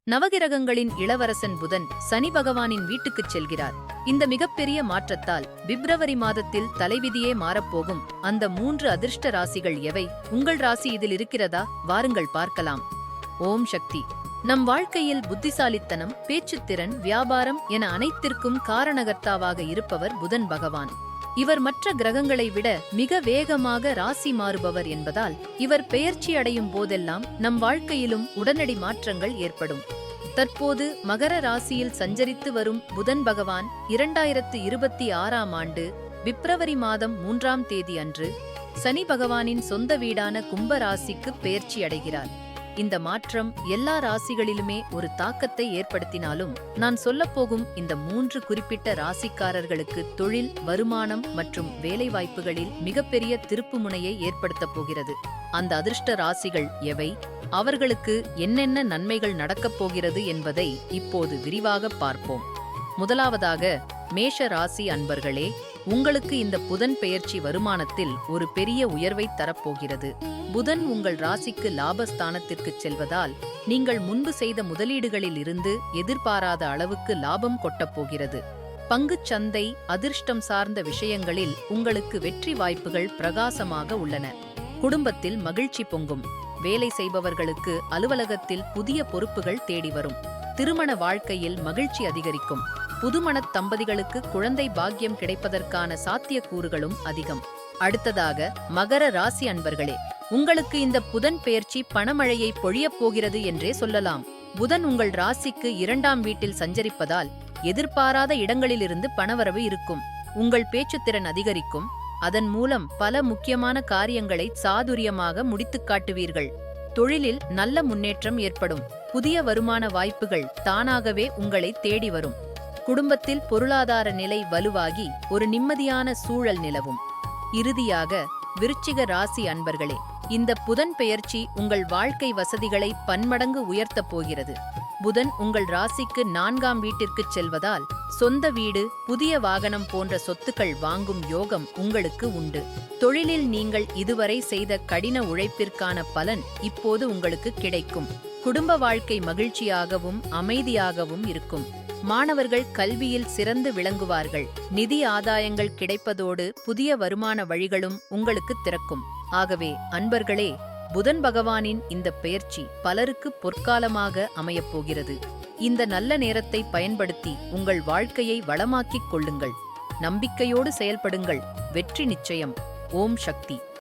நவகிரகங்களின் இளவரசன் புதன் சனி பகவானின் வீட்டுக்குச் செல்கிறார். இந்த மிகப்பெரிய மாற்றத்தால் பிப்ரவரி மாதத்தில் தலைவிதியே மாறப்போகும் அந்த 3 அதிர்ஷ்ட ராசிகள் எவை? உங்கள் ராசி இதில் இருக்கிறதா? வாருங்கள் பார்க்கலாம். ஓம் சக்தி. நம் வாழ்க்கையில் புத்திசாலித்தனம், பேச்சுத்திறன், வியாபாரம் என அனைத்திற்கும் காரணகர்த்தாவாக இருப்பவர் புதன் பகவான். இவர் மற்ற கிரகங்களை விட மிக வேகமாக ராசி மாறுபவர் என்பதால் இவர் பெயர்ச்சி அடையும் போதெல்லாம் நம் வாழ்க்கையிலும் உடனடி மாற்றங்கள் ஏற்படும். தற்போது மகர ராசியில் சஞ்சரித்து வரும் புதன் பகவான் 2026ஆம் ஆண்டு பிப்ரவரி மாதம் 3ஆம் தேதி அன்று சனி பகவானின் சொந்த வீடான கும்ப ராசிக்கு பெயர்ச்சி அடைகிறார். இந்த மாற்றம் எல்லா ராசிகளிலுமே ஒரு தாக்கத்தை ஏற்படுத்தினாலும் நான் சொல்லப்போகும் இந்த 3 குறிப்பிட்ட ராசிக்காரர்களுக்கு தொழில், வருமானம் மற்றும் வேலைவாய்ப்புகளில் மிகப்பெரிய திருப்புமுனையை ஏற்படுத்தப் போகிறது. அந்த அதிர்ஷ்ட ராசிகள் எவை? அவர்களுக்கு என்னென்ன நன்மைகள் நடக்கப் போகிறது என்பதை இப்போது விரிவாக பார்ப்போம். முதலாவதாக, மேஷ ராசி அன்பர்களே, உங்களுக்கு இந்த புதன் பெயர்ச்சி வருமானத்தில் ஒரு பெரிய உயர்வை தரப்போகிறது. புதன் உங்கள் ராசிக்கு லாபஸ்தானத்திற்கு செல்வதால் நீங்கள் முன்பு செய்த முதலீடுகளில் இருந்து எதிர்பாராத அளவுக்கு லாபம் கொட்டப்போகிறது. பங்குச் சந்தை, அதிர்ஷ்டம் சார்ந்த விஷயங்களில் உங்களுக்கு வெற்றி வாய்ப்புகள் பிரகாசமாக உள்ளன. குடும்பத்தில் மகிழ்ச்சி பொங்கும். வேலை செய்பவர்களுக்கு அலுவலகத்தில் புதிய பொறுப்புகள் தேடி வரும். திருமண வாழ்க்கையில் மகிழ்ச்சி அதிகரிக்கும். புதுமணத் தம்பதிகளுக்கு குழந்தை பாக்கியம் கிடைப்பதற்கான சாத்தியக்கூறுகளும் அதிகம். அடுத்ததாக, மகர ராசி அன்பர்களே, உங்களுக்கு இந்த புதன் பெயர்ச்சி பணமழையை பொழியப் போகிறது என்றே சொல்லலாம். புதன் உங்கள் ராசிக்கு 2ஆம் வீட்டில் சஞ்சரிப்பதால் எதிர்பாராத இடங்களிலிருந்து பணவரவு இருக்கும். உங்கள் பேச்சுத்திறன் அதிகரிக்கும். அதன் மூலம் பல முக்கியமான காரியங்களை சாதுரியமாக முடித்துக் காட்டுவீர்கள். தொழிலில் நல்ல முன்னேற்றம் ஏற்படும். புதிய வருமான வாய்ப்புகள் தானாகவே உங்களை தேடி வரும். குடும்பத்தில் பொருளாதார நிலை வலுவாகி ஒரு நிம்மதியான சூழல் நிலவும். இறுதியாக, விருச்சிக ராசி அன்பர்களே, இந்த புதன் பெயர்ச்சி உங்கள் வாழ்க்கை வசதிகளை பன்மடங்கு உயர்த்தப் போகிறது. புதன் உங்கள் ராசிக்கு 4ஆம் வீட்டிற்குச் செல்வதால் சொந்த வீடு, புதிய வாகனம் போன்ற சொத்துக்கள் வாங்கும் யோகம் உங்களுக்கு உண்டு. தொழிலில் நீங்கள் இதுவரை செய்த கடின உழைப்பிற்கான பலன் இப்போது உங்களுக்கு கிடைக்கும். குடும்ப வாழ்க்கை மகிழ்ச்சியாகவும் அமைதியாகவும் இருக்கும். மாணவர்கள் கல்வியில் சிறந்து விளங்குவார்கள். நிதி ஆதாயங்கள் கிடைப்பதோடு புதிய வருமான வழிகளும் உங்களுக்கு திறக்கும். ஆகவே அன்பர்களே, புதன் பகவானின் இந்த பெயர்ச்சி பலருக்கு பொற்காலமாக அமையப்போகிறது. இந்த நல்ல நேரத்தை பயன்படுத்தி உங்கள் வாழ்க்கையை வளமாக்கிக் கொள்ளுங்கள். நம்பிக்கையோடு செயல்படுங்கள். வெற்றி நிச்சயம். ஓம் சக்தி.